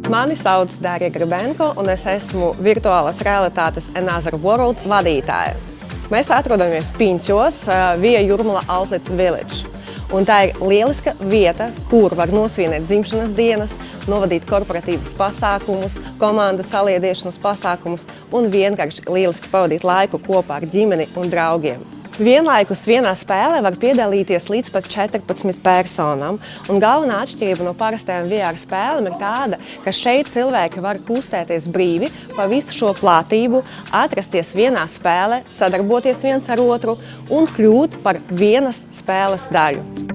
Mani sauc Dārija Gribenko, un es esmu virtuālās realitātes Another World vadītāja. Mēs atrodamies Piņķos, Via Jūrmala Outlet Village. Un tā ir lieliska vieta, kur var nosvinēt dzimšanas dienas, novadīt korporatīvus pasākumus, komandas saliedēšanas pasākumus un vienkārši lieliski pavadīt laiku kopā ar ģimeni un draugiem. Vienlaikus vienā spēlē var piedalīties līdz pat 14 personām, un galvenā atšķirība no parastajām VR spēlēm ir tāda, ka šeit cilvēki var kustēties brīvi pa visu šo platību, atrasties vienā spēlē, sadarboties viens ar otru un kļūt par vienas spēles daļu.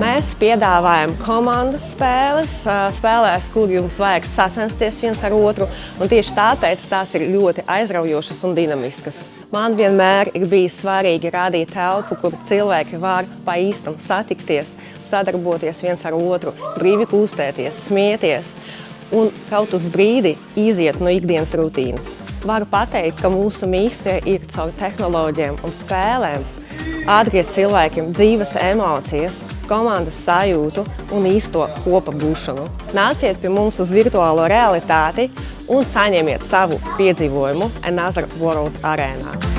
Mēs piedāvājam komandas spēles, spēlēs, kur jums vajag sacensties viens ar otru, un tieši tāpēc tās ir ļoti aizraujošas un dinamiskas. Man vienmēr ir bijis svarīgi radīt telpu, kur cilvēki var pa īstam satikties, sadarboties viens ar otru, brīvi kustēties, smieties un kaut uz brīdi iziet no ikdienas rutīnas. Varu pateikt, ka mūsu misija ir caur tehnoloģiem un spēlēm atgriezt cilvēkiem dzīves emocijas, komandas sajūtu un īsto kopa būšanu. Nāciet pie mums uz virtuālo realitāti un saņemiet savu piedzīvojumu Another World arēnā.